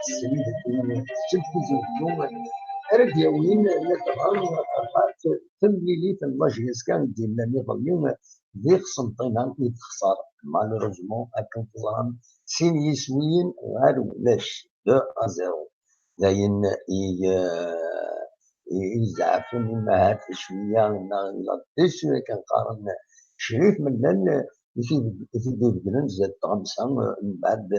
السيد التلفزيون راديويين يظهر تمليليت اللاجيس كان ديالنا نظاميين ديال قسنطينه يتخسر مالوروزمون اكن تظهر سين يسويين غير ولاش 2-0 داين يزعفوا امهات شويه لا ديسو كنقارن شريف من يفيدو بدلن زاد 5 من بعد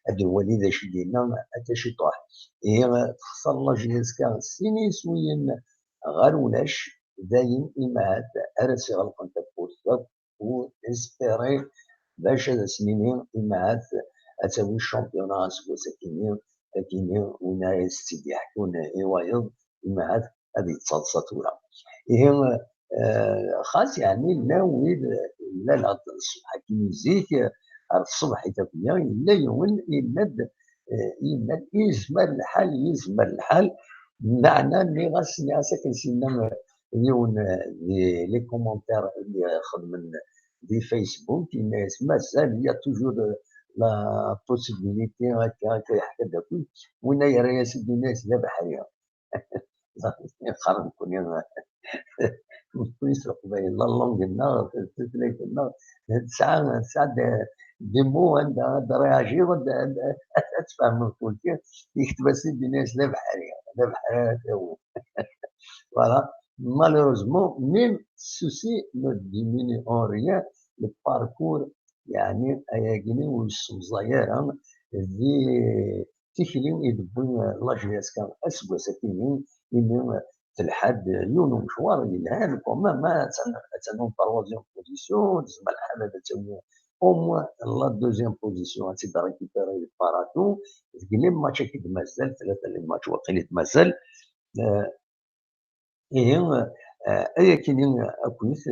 هاد الوالده شي ديالنا حتى شي طاح هي تخسر لاجيس كان سين يسويين غير ولاش داين امهات ارسي غلقن تبوست و اسبيري باش هاد سنينين امهات اتاوي الشامبيونات سكوسكيني كيني ونايا ستيدي يحكون ايوايض امهات هذه تصادصات ولا هي خاص يعني ناوي لا لا الصبح كي يزيك الصبح يتبنى لا يون يمد يزمر الحال معنى اللي غاسني ساكن سينا يون لي كومونتير اللي خدمن دي فيسبوك الناس مازال هي توجور لا بوسيبيليتي هكا حتى داكل وين يرى سيدي الناس لا بحريه خرج كوني يسرق باين لا لونغنا تليفوننا ساعه دي مو عندها رياجي تفهم الكل يكتب سيدي الناس لا بحريه هو voilà. Malheureusement, même ceci ne diminue en rien le parcours يعني أياقيني والصوزاير اللي تيكلين يدبون لاجياس كان أسوأ ساكنين إنه تلحد يونو مشوار يلهان كوما ما تنون تروازيام بوزيسيون تسمى الحال هذا تسمى au moins la deuxième position غادي ريكيبيري الباراتون تقلي ماتش كيد مازال 3 الماتش وقيل مازال إيه أياكينين أكويس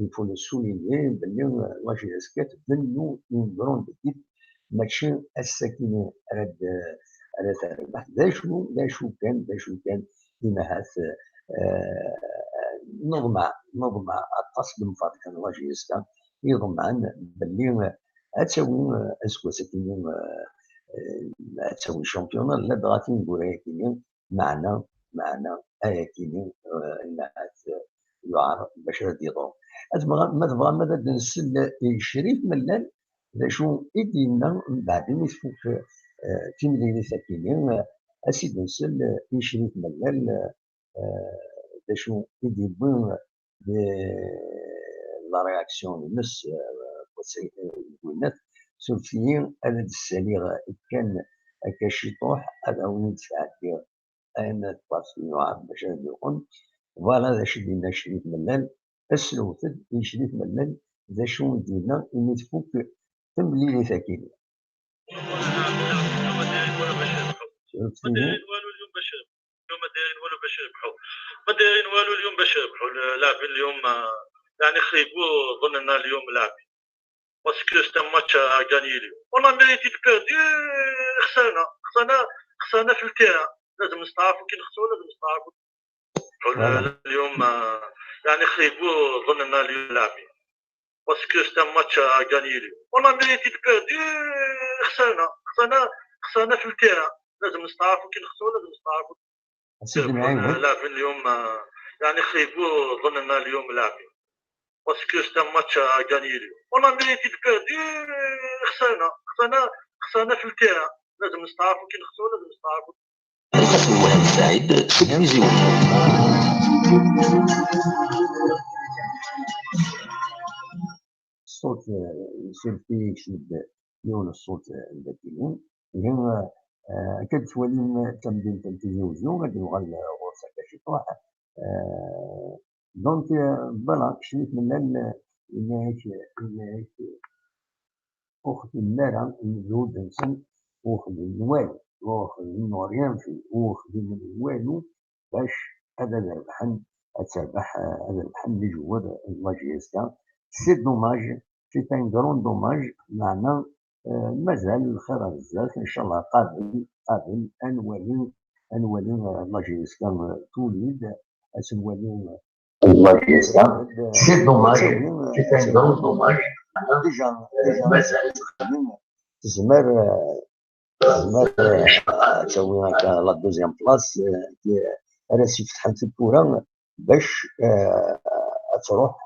il faut le souligner بلي لاجياس كتبنو اون غروند ايكيب ماشي الساكنين راه تربح دا شو كان إمهات نظمع القصد المفارق كان لاجياس كان يضمعن بلي أتساوي أسكو ساكنين أتساوي شامبيون لا بغاتي نقول أياكينين معنا أياكينين إمهات يعرف باش غادي يضرب ما تبغى ماذا نسل شريف ملال شو يدينا بعدين يفوق تيمليلي ساكنين اسيد نسل شريف ملال شو يديبون لا رياكسيون نص الوينات سلفيين هذا السليغ كان هكا شي طوح هذا هو يدفع دير انا تباسيو عام باش غادي يكون فوالا ذا شدينا شريف ملال اسلوثد شريف ملال ذا شو دينا إني تفوك تمليلي ساكنين. ما دايرين والو اليوم باش ما دايرين والو باش يربحوا ما دايرين والو اليوم باش يربحوا اللاعبين اليوم يعني خيبوا ظننا اليوم لاعبين باسكو ستا ماتش غاني اليوم ولا ميريتي بيردي خسرنا في التيران لازم نستعرفوا كي نخسروا لازم نستعرفوا اليوم يعني خيبوا ظننا اليوم لاعبين باسكو ستا ماتش غاني اليوم ولا ميريتي بيردي خسرنا في التيران لازم نستعرفوا كي نخسروا لازم نستعرفوا اللاعبين اليوم يعني خيبوا ظننا اليوم لاعبين باسكو ستا ماتش غاني اليوم ولا ميريتي بيردي خسرنا في التيران لازم نستعرفوا كي نخسروا لازم نستعرفوا وهاب سعيد تلفزيون الصوت يصير فيه شد لون الصوت الباكيين هنا كتولي تمدين التلفزيون غادي نوغال غرفة كاشي طوح دونك فوالا شريت من هناك أخذ المال نزود نسن أخذ الوالو وأخذ منو ريان في وأخذ من الوالو باش هذا الربحان أتربح هذا الربحان اللي جواد لاجيسكا سي دوماج سي ان كرون دوماج معنا مازال الخير بزاف ان شاء الله قابل انوالي لاجيسكا توليد اسنوالي لاجيسكا سي دوماج سي ان كرون دوماج ديجا مازال تزمر تسوي هكا لا دوزيام بلاص راه فتحت الكره باش تروح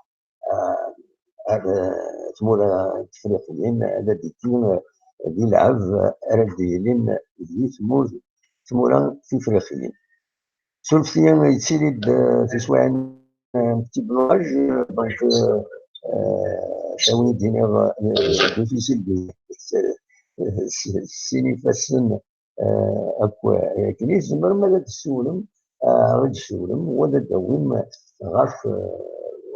تمور التفريقيين هذا ديكين يلعب راه ديالين تمورا في فريقيين سولفتيا يتسيد في سواعين بتي بلاج دونك شاوني دينيغ ديفيسيل السيني فاسن اكوا كني زمر مالا تسولم غير تسولم ولا داوم غاف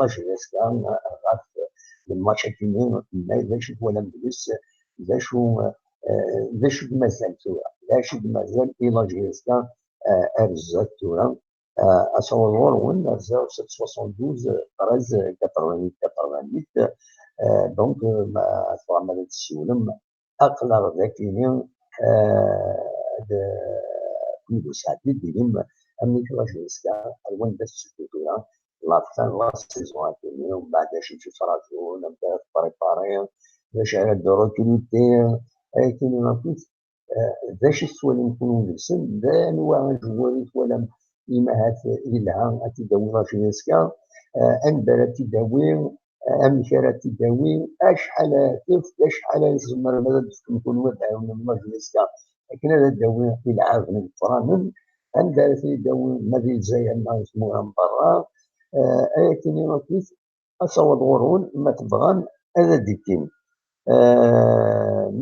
واش كان غاف الماتش كينين باش ولا مدرس باش مازال توا باش مازال الى جيسكا ارزات توا اصور ون 72 13 88 دونك ما فما تسولم اقلر ذاكيين كل ساعتين ديالهم امي كلاش جيسكا وين بس توا لا فان لا سيزون كيني ومن بعد شي فراسو نبدا بريباري باش عاد روكروتي كاين ما كنت باش السؤال نكونوا نلسن انواع الجواريت ولا إيماهات إلها تداوي في نسكا أنبرا تداوي أمشارة تداوي أشحال كيف أشحال يسمر ماذا تكون وضع من المجلس لكن هذا الداوي يلعب من الفرامل أنبرا تداوي ماذا زي ما يسموها من برا لكن ما كيف أصوات غرون ما تبغان هذا ديكين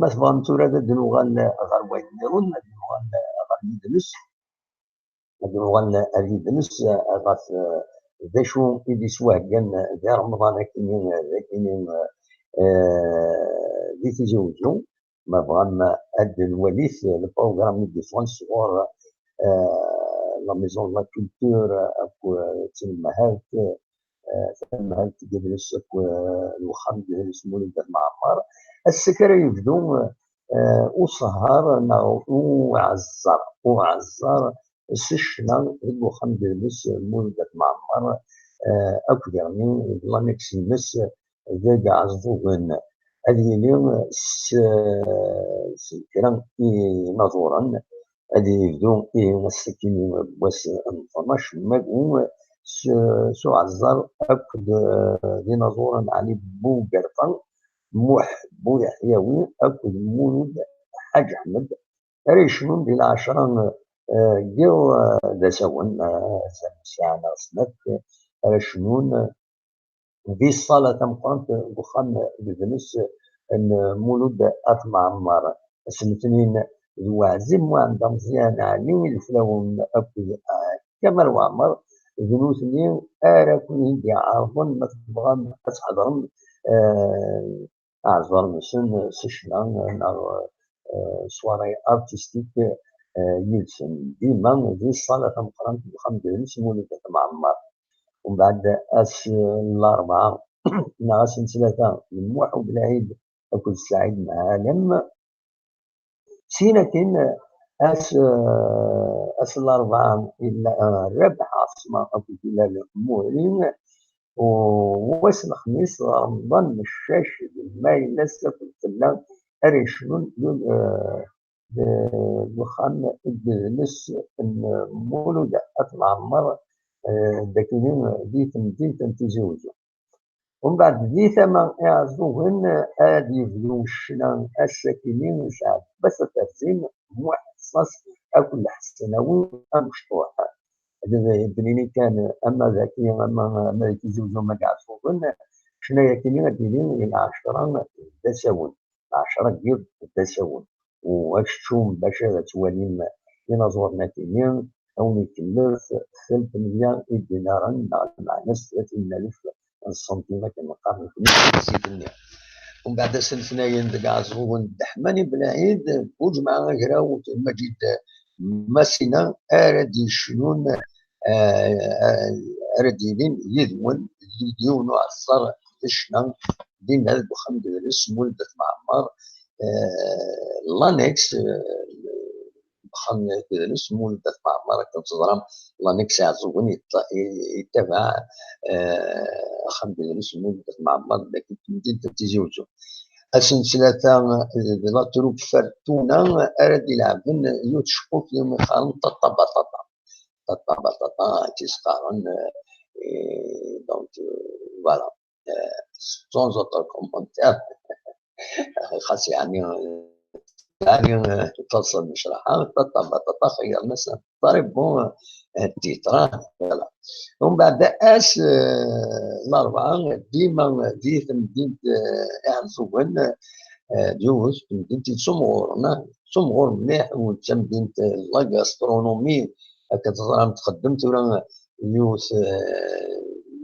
ما تبغان تورا هذا دلوغان غروايد نيرون دلوغان غروايد نس دلوغان أريد نس غاف ذا شو إدي سواه كان ذا رمضان كاينين دي تيزوجو ما بغان هاد الوليث البروغرام دي فرانس صغار لا ميزون لا كولتور اكو تمهات تمهات تجلس اكو الوخام جلس مولد معمر السكر يبدو وسهر وعزر السشنا الوخام جلس مولد معمر اكو يعني لا ميكسيمس ذاك عزوغن هذه اليوم كلام نظورا هذه يبدو مسكين بس انفرماش مقوم سو عزار اكد ديناصورا علي بو قرطان موح بو يحيوي اكد مولد حاج احمد ريشمون ديال 10 جيو دا سون ساعة سنت ريشمون في الصالة تمقرنت بخان بذنس مولود أطمع سنتين الوعزم وعند مزيان علي الفلاون أكل كمال وعمر ذنوثني أراكني دي عارفون ما تبغى تحضرن أعذر مسن سشلان سواري أرتستيك يلسن ديما في الصالة تمقرنت بخان بذنس مولود أطمع ومن بعد الأربعة ناقص 3 من موحو بالعيد أكل سعيد معالم سينتين الأربعة إلا ربح عاصمة أكل هلال مهرين وواس الخميس رمضان مشاش الماي لسه في الفلان أريشنون بخام الجلس مولود أطلع مرة داكنين دي تنتزوجو ومن بعد دي ثما يعزوهن هادي يفلوشنا الساكنين ساعات بس ترزين محصص أكل حسنوي مشطوح هذا بنيني كان أما ذاكي أما يتزوجوا ما يعزوهن شنا يكنين دينين إلى 10 تساون 10 جيب تساون وأشتوم باش توالين ينظرنا كنين أو نكلف 300 دينارا مع ناس 30,000 السنتيمة كنقارن في ومن بعد سنتين دكا زغون دحماني بالعيد وجمع غراو مجيد مسنا أردي شنون أرديلين يذون يديونو عصر تشنا دين هذا بخمد الاسم ولدت معمر لانكس بخمد الاسم ولدت معمر كنتظرم لانكس عزوون يتبع خمد الاسم ولدت معمر لكن تمدين تتزوجو أسن ثلاثة لا تروب فرتونا أراد يلعبن يوتشبوك يوم يخالن طاطا بطاطا طاطا بطاطا تيسقارن دونك فوالا سون زوتر كومونتير خاص يعني تصل نشرحها طاطا بطاطا خير الناس ضرب بون التيتران فوالا ومن بعد الأربعة ديما ديت مدينة إعزوان جوز مدينة سمغور سمغور مليح وانت مدينة لا غاسترونومي كتهضر متقدمت ولا يوث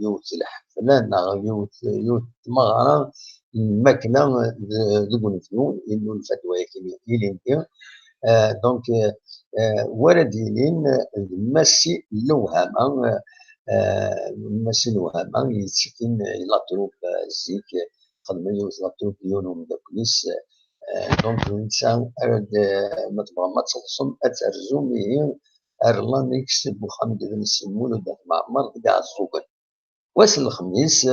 يوث الحفلان يوث المغرة الماكلة ذوك نفنو إنو الفتوى كيما ندير دونك ورد يلين المسي اللوهامة ماشي الوهامة يتسكن إلا تروب الزيك قدم يوث لا تروب يونو مداكليس دونك الإنسان أرد ما تبغى ما تصلصم أترزومي أرلان يكسب وخمد بن السمون وداك معمر كاع السوقن واس الخميس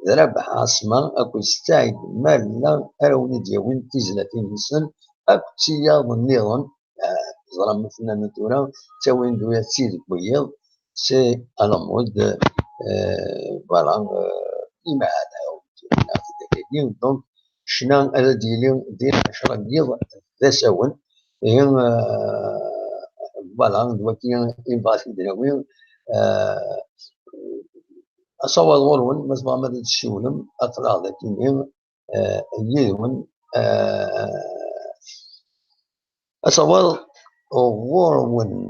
ربح عاصمة أكو ستايد مالا أروني دياوين تيزلاتين نسن أكو تياض النظام زرا مثلنا نتورا تاوين دويا تسيد بويض سي على مود فوالا كيما هذا دونك شنا هذا ديال 10 ديال ذا ساون هي فوالا دلوقتي ينبغي دراوي أصوات غورون مثل ما تشولم أطلع ذاك يدون أصوات غورون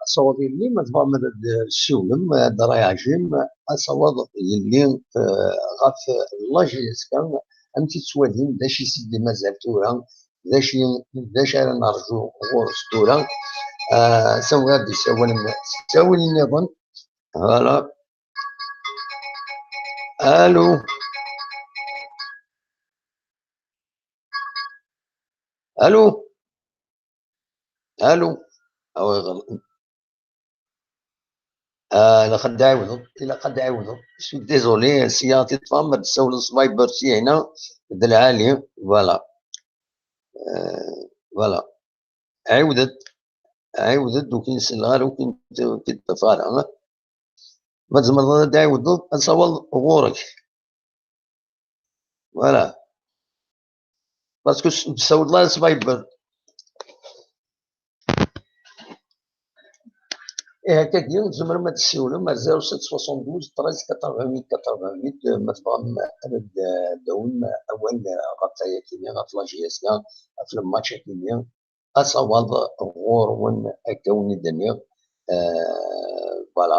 الصوت اللي ما تبغى من السولم درايا جيم الصوت اللي غاف لاجيس كان انت توالين داش يسدي مازال تورا داش انا نرجو غور ستورا سوى هذه سوى النظام فوالا الو الو الو إلا قد عاودوا سوي ديزولي سيارتي طفى ما تساول السوايبر سي هنا د العالي فوالا فوالا عاودت وكاين سلغال وكاين كيتفارع ما تزمر تعاود نصور غورك فوالا باسكو تساول الله السوايبر هكاك ديال تزمر ما تسولو ما 0772 13 88 88 ما تبغى داون اول غطايا كيميا غطلا جياسنا في الماتش كيميا اصواب غور ون اكوني دنيا فوالا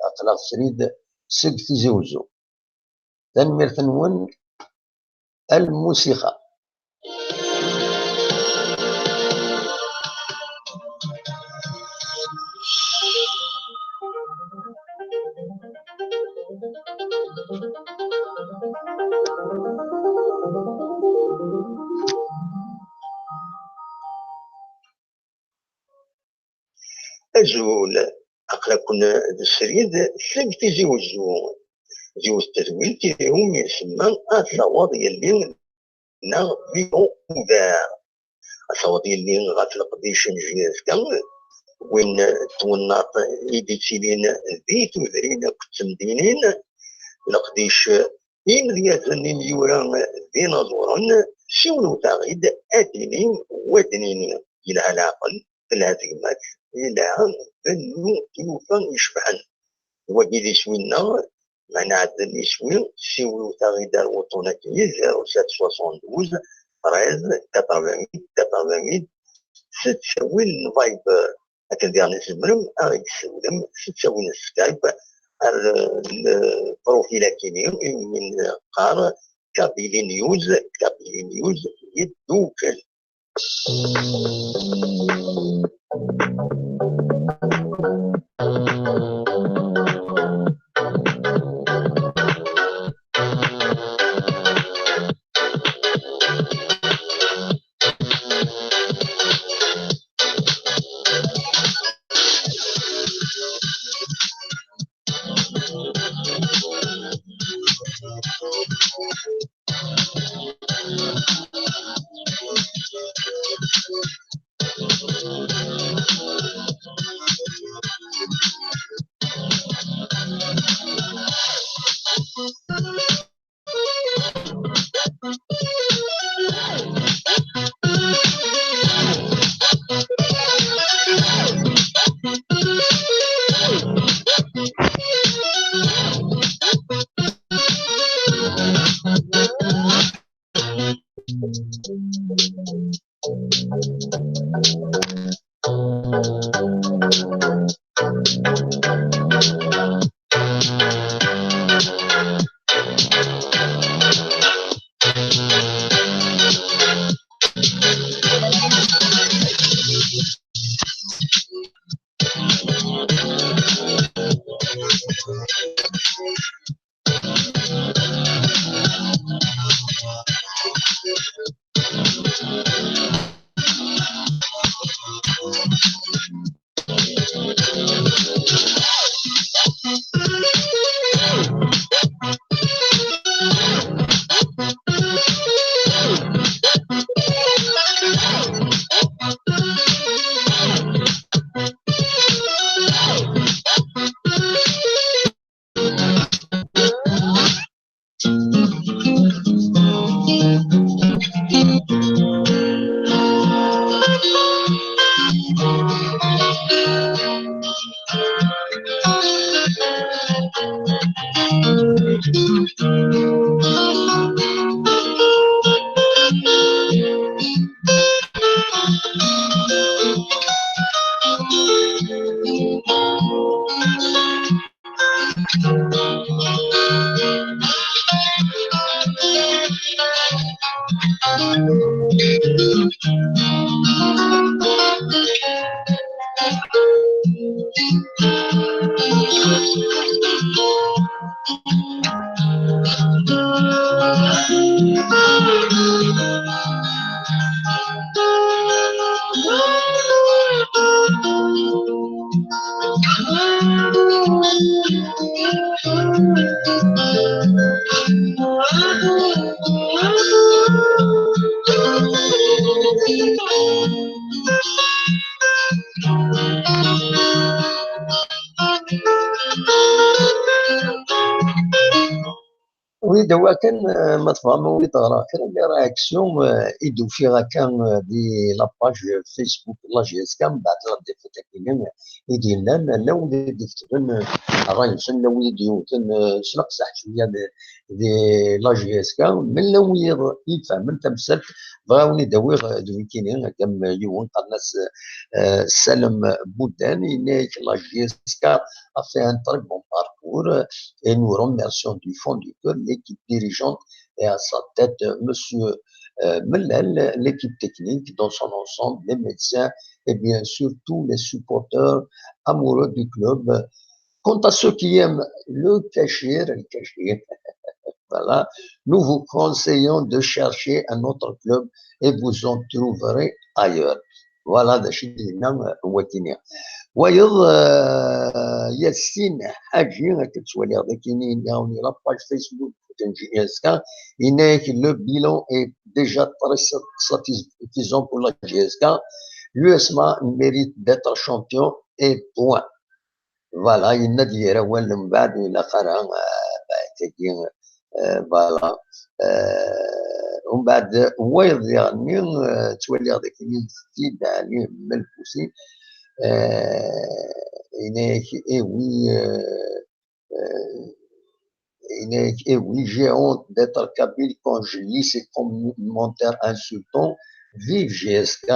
اطلاق سريد سد في زوزو تنمير تنون الموسيقى أزول أقلا كنا السريد سبتي زيو التزويل تيهم يسمى الصواب يلي نا فيديو اوفير الصواب يلي غاتلق ديشن جياز كان وين توناط إيديتيلين ذي تودرين كتمدينين لقديش إن ديازنين يوران ذي نظورا سيونو تغيد أدينين ودنين إلى العقل الهزيمات إلى ذنو كيوفان يشبعن وجدي سوينا معنا عدن يسوي سيونو تغيد الوطنة 0772 13 88 ستسوي الفايبر هكذا نسمرم أغيد سولم ستسوي السكايب البروفيل كينيو من قار كابيلي نيوز يدوكل Oui, دوا كان ما تفهموا ولي تغرا كان اللي رياكسيون يدو فيها كان دي لاباج فيسبوك لا جي اس كان بعد لا ديفوت كينين يدي لنا لا وليد يكتبن غايسن لا وليد يوتن شنق صح شويه دي لا جي اس كان من لا وليد يفهم انت مسلك بغا وليد داوي دوي كينين كم يوون الناس سلم بودان يناك لا جي اس كان a fait un très bon parcours et nous remercions du fond du cœur l'équipe dirigeante et à sa tête Monsieur Mellel, l'équipe technique dans son ensemble, les médecins et bien sûr tous les supporters amoureux du club. Quant à ceux qui aiment le cachir, voilà, nous vous conseillons de chercher un autre club et vous en trouverez ailleurs. Voilà, ده شيء اللي هو كينيا. ويض ياسين حاجي كتولي هذا كاينين ياوني لاباج فيسبوك تنجي اسكا هناك لو بيلون اي ديجا تري ساتيسفيزون بور لا جي اسكا l'USMA mérite d'être champion et point. Voilà, النادي يروان من بعد الى اخر تجي فوالا ومن بعد ويض يعني تولي هذا كاينين زيد عليه ملفوسي et oui, et oui, j'ai honte d'être kabyle quand je lis ces commentaires insultants. Vive GSK,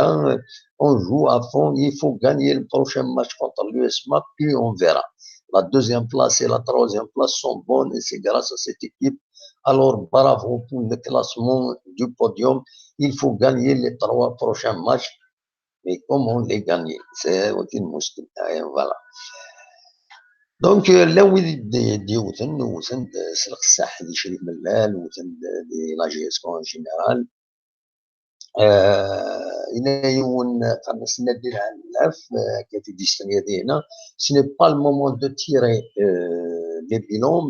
on joue à fond, il faut gagner le prochain match contre l'USMA, puis on verra. La deuxième place et la troisième place sont bonnes et c'est grâce à cette équipe. Alors bravo pour le classement du podium. Il faut gagner les 3 prochains matchs. Mais comment les gagner? C'est aussi une mouche. Voilà. Donc, là où il dit وثن سلق الساحة دي شريف ملال وثن دي لا جي اس en général. إلى يوم قرنس ندير عن العف كيف دي السنة دي هنا. Ce n'est pas le moment de tirer les bilans,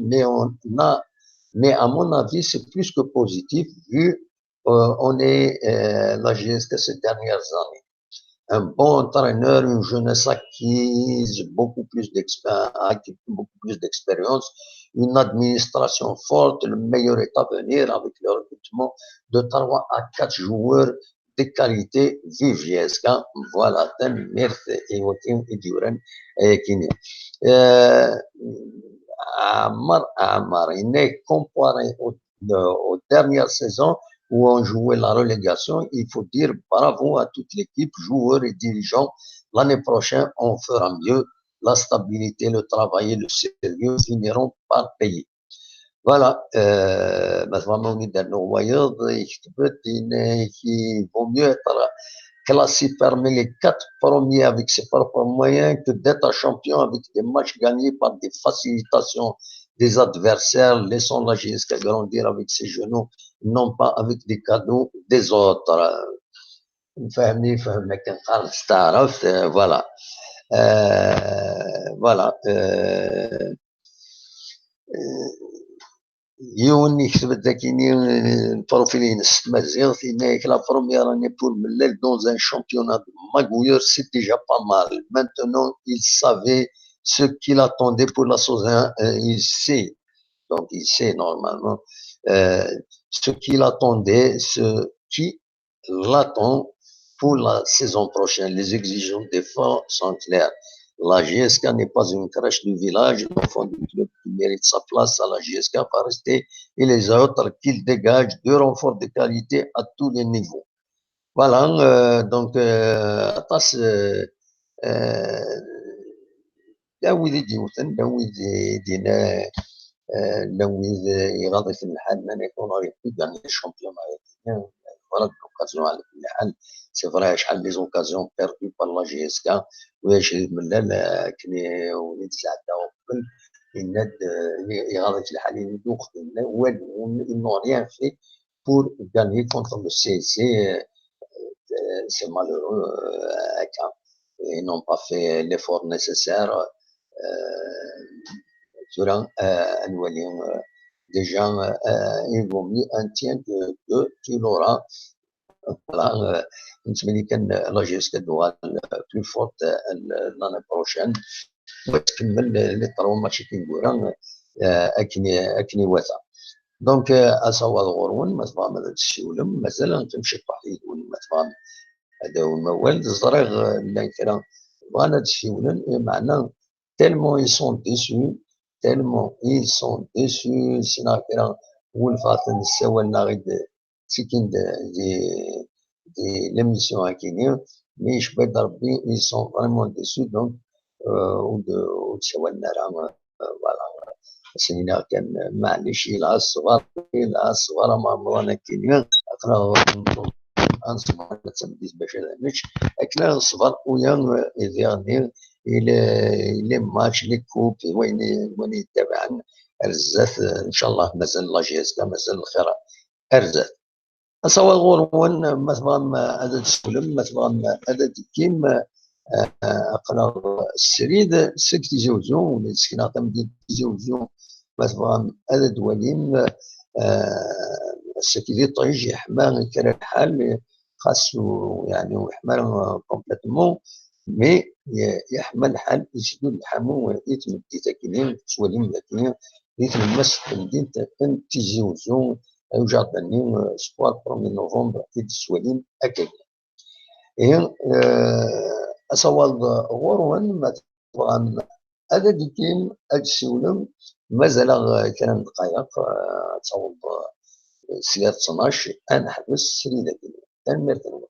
mais à mon avis, c'est plus que positif vu on est la GSK ces dernières années. Un bon entraîneur, une jeunesse acquise, beaucoup plus d'expérience, une administration forte, le meilleur est à venir avec le recrutement de 3 à 4 joueurs de qualité. Vive GSK, voilà, merci et Duran et Kenya. Amar, il est comparé aux dernières saisons où on jouait la relégation, il faut dire bravo à toute l'équipe, joueurs et dirigeants. L'année prochaine, on fera mieux. La stabilité, le travail et le sérieux finiront par payer. Voilà. Vraiment, on est dans le royaume. Il vaut mieux être classé parmi les 4 premiers avec ses propres moyens que d'être champion avec des matchs gagnés par des facilitations des adversaires, laissant la GSK grandir avec ses genoux, non pas avec des cadeaux des autres. فهمني فهمك خالص تعرفت voilà voilà يوني كتبت ذاكيني البروفيلين مزيان هناك لا بروميير اني بور ملال dans un championnat magouilleur c'est déjà pas mal. Maintenant il savait ce qu'il attendait pour la saison, il sait, donc il sait normalement ce qu'il attendait, ce qui l'attend pour la saison prochaine. Les exigences des fonds sont claires. La GSK n'est pas une crèche du village. L'enfant du club qui mérite sa place à la GSK va rester et les autres qu'il dégage 2 renforts de qualité à tous les niveaux. Voilà, donc, داوي ديوثن داوي دينا داوي يغادي في الحال ما يكون غادي الشامبيون voilà l'occasion على كل حال سي فري شحال لي زوكازيون بيردو بار لا جي اس كا واش ملال كني وليد سعدا وقبل الناد يغادي في الحال يدوخ والو ils n'ont rien fait pour gagner contre le CSC. C'est malheureux ils n'ont pas fait l'effort nécessaire ثورة نوليو déjà il vaut mieux un tien que tu l'auras. Voilà, بالنسبة لي كان لاجيس كدوها بلو فورت l'année prochaine وتكمل لي 3 ماتش كينقورا اكني واثا. دونك اصوات غورون ما تفهم هذا الشيولم مازال تمشي واحد ما تفهم هذا هو الموال الزريغ لا كرا بغانا تشيولن معنا تالمون يسون ديسو tellement ils sont déçus سينا كرا ولفاتن السوالنا غيد سكين دي l'émission هكيني مي شبيد ربي ils sont vraiment déçus donc وتسوالنا راه فوالا سنينا كان معليش إلى الصغار ما عمرنا كينيا أقرا أنصبر تسمديس باش مش أكلا الصغار ويا يغني إلى ماتش لي كوب وين يتابعن أرزات إن شاء الله مازال لاجيسكا مازال الخير أرزات أصوات غورون ما تبغى هذا تسلم ما تبغى هذا كيم أقرا السريد سكتي زوزو ولا سكنا تمدي زوزو مثلا هذا دوالين السكيدي طيج يحمى كان الحال خاصو يعني ويحمى كومبليتمون مي يحمى الحال يسدو الحمو يتمدي تاكينين تسوالين لكن يتمس تمدين تيجي وزو يوجدني سبوار 1 نوفمبر تسوالين أكيد إيه أصوات غورون ما تبغى هذا ديكيم السولم مازال كان دقائق تصوب سيارة 12 أنا حبس سريدة تنمير تنمير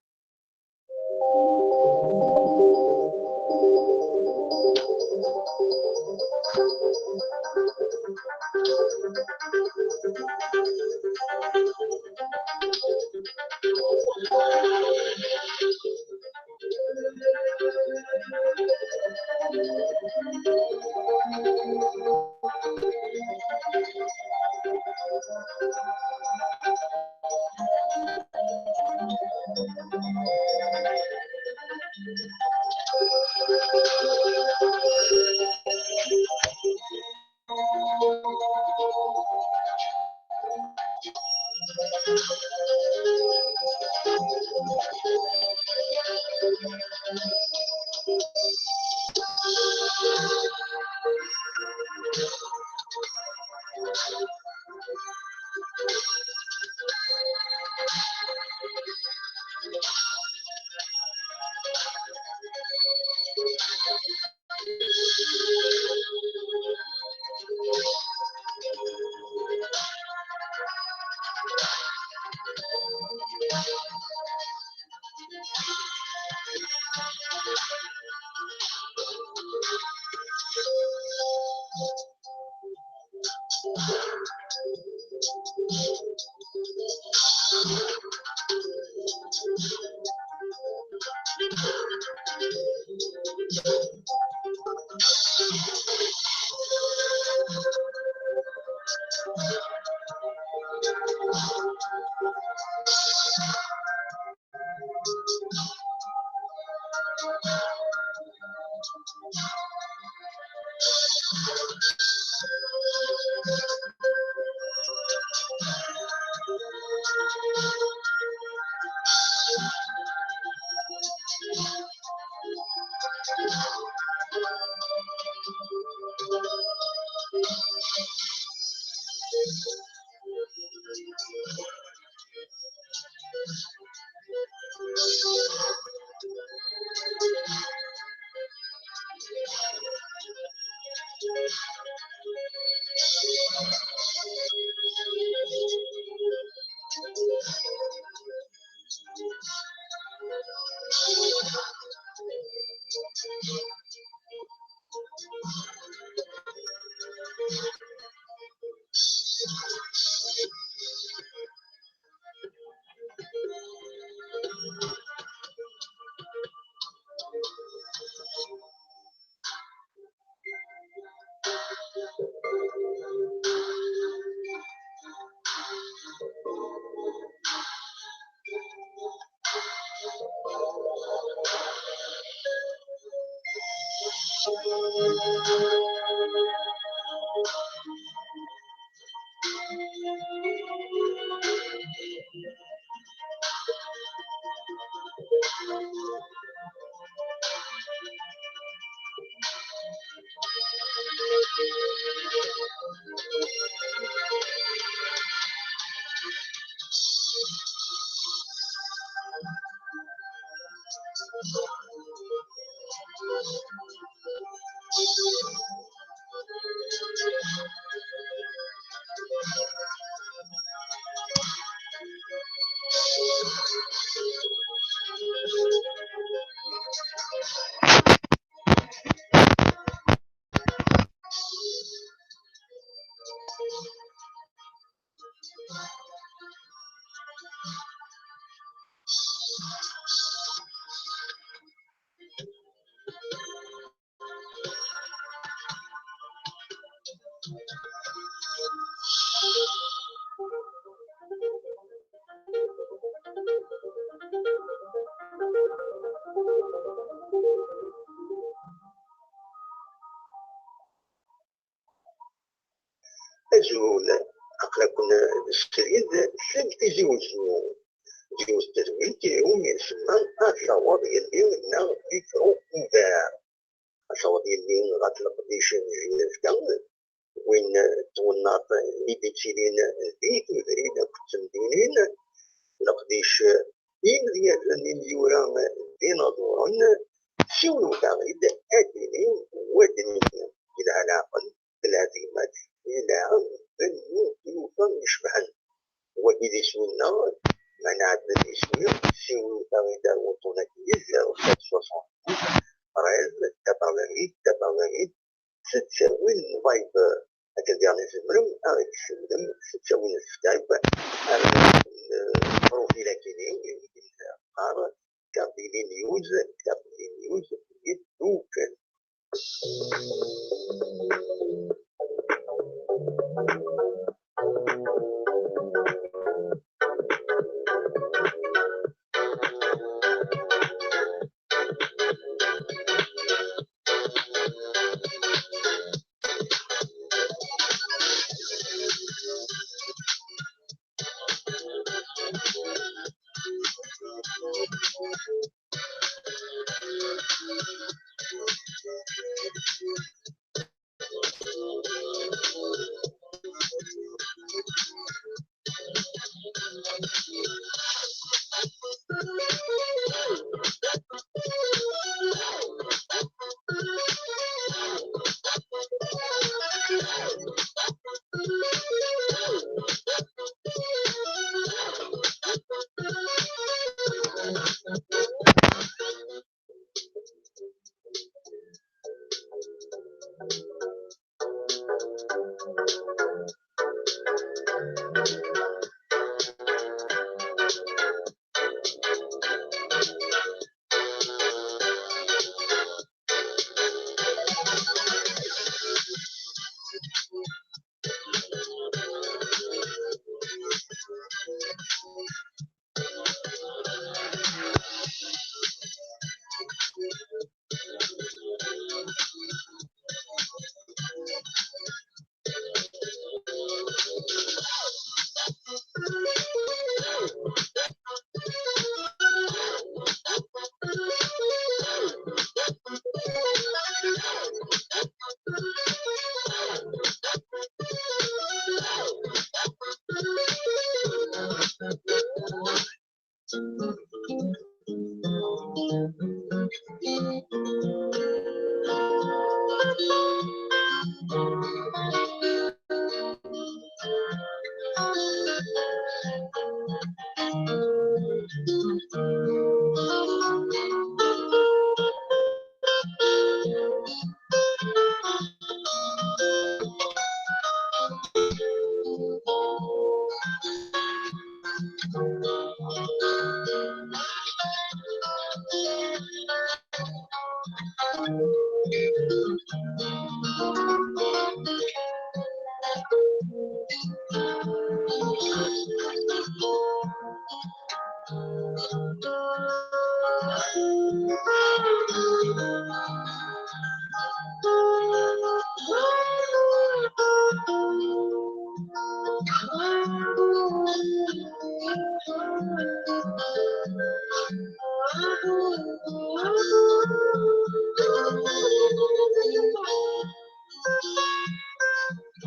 أجول أقلكن الشريد سنتيجيو جيو التدوين كيهم يسمى أصوات يلي منا فيكرو كوفار أصوات يلي غتلق ديشان جينيسكا وين توناط يديتشيلين ديك ودرين كتم دينين لقديش ديال اليورا ديناصورون شونو تغيد أدنين ودنين إلى علاقة بالعزيمات إلى بنو يوفا يشبهن وإذا سوينا معنا عندنا في شوية شونو تغيد وطونا كيز وخد شوصون ريز تباغيد ستساوي الفايب هكذا نسمرم أغيك السلم ستساوي السكايب البروفيل كينيو قار كابيلي نيوز يدوكن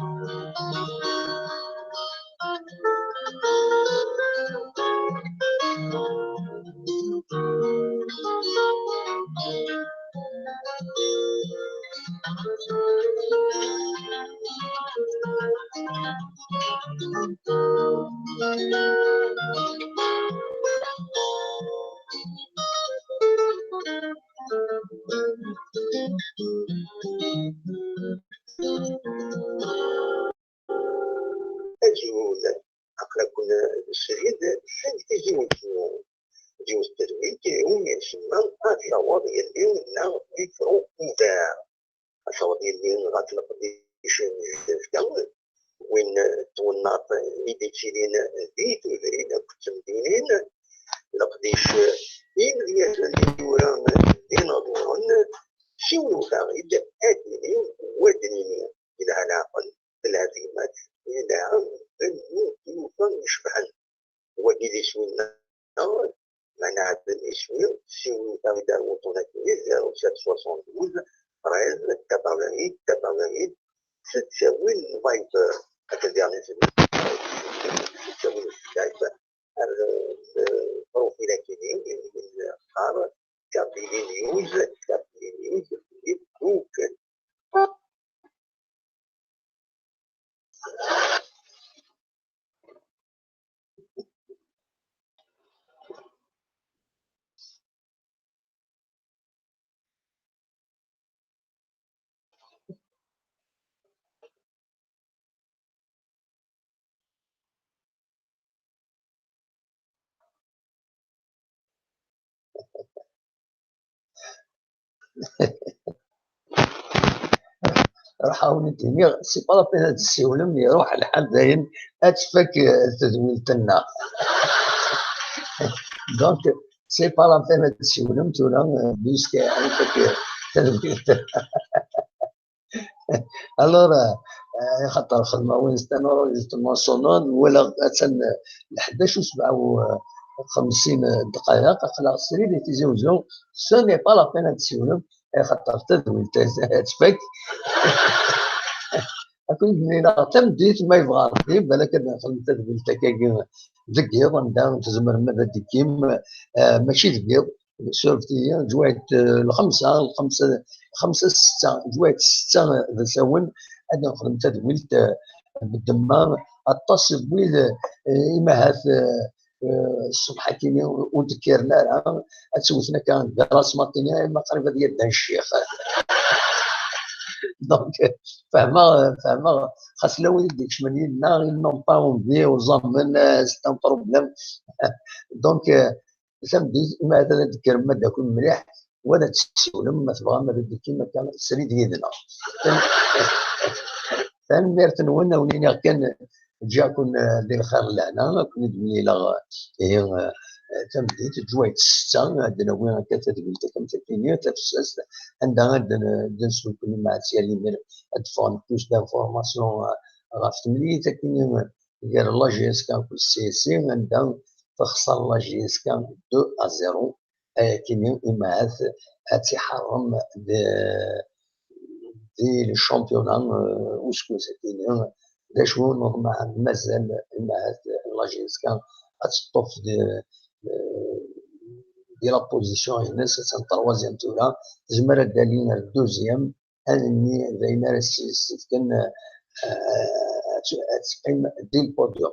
الجيوز أقل كنا الشريد سن جيوز التدوين كيهم يسمى الصواب اللي ولا يفرو مدار الصواب اللي غتلق ديشان جداً وين توناط يديتشيلين بيت وذرين كتمدينين لقديش يمدياش اللي ورا ينظرون شنو فاغيد أدنين ودنين إلى علاقة الهزيمات إلى يوفن يشبهن وجد شوينا معناها شوية شنو فاغيد وطنات 0772 13 88 تساوي الفايبر هكذا تساوي السكايب البروفيل كيدين القار كابيلي نيوز جوجل. راح نتهني سي با لابين هاد السيوله ملي يروح الحال داين اتفك تدويل تنا دونك سي با لابين هاد السيوله متولا بيسكي عندك تدويل تنا الور خاطر الخدمه وين ستانوريزمون سونون ولا مثلا 11 و57 دقائق خلاص السرير اللي تيزوجو سو ني با لابين هاد السيوله خاطر تدويل تفك أكون بنينا تمديت ما يبغى ربي بالك أنا خدمت بالتكاكي ذكيض نداو تزمر مرة ديكيم ماشي ذكيض سولفتي جويت خمسة ستة جويت ستة ذا ساون أنا خدمت دويلت بالدماغ اتصل بويد إما هاث الصبح كيني وذكرنا لها تسوتنا كان راس ماطيني ما قريبة ديال الشيخ دونك فهما خاص لو يديك شمالي لا نون با اونفي وزامن سي ان بروبليم دونك سامدي ما هذا نذكر ما داكون مليح ولا تسولم ما تبغى ما بدك كيما كان السريد يدنا فنمرت نونا ونينا كان جاكم دير خير لهنا كون دمي لا تمديت جويت 6 عندنا وين كتدوي كم تكنيا تفسس عندنا نسلك مع سيالي من ادفون بلوس دانفورماسيون غاف تملي تكنيا ديال لا جي اس كان كل سي سي عندنا تخسر لا جي اس كان 2-0 كينيا إما هاتي حرم دي الشامبيونا وشكون سكينيا دا شو نورمال مازال إما لا جي اس كان هتطوف دي لا بوزيسيون هنا سي ان تروازيام تولا تزمر دالينا الدوزيام انني دايما كان تقيم دي البوديوم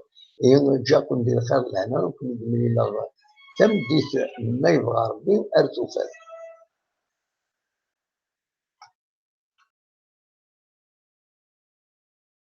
جاكم دير خير لهنا كون ملي لا تم ديت ما يبغى ربي ارتو فات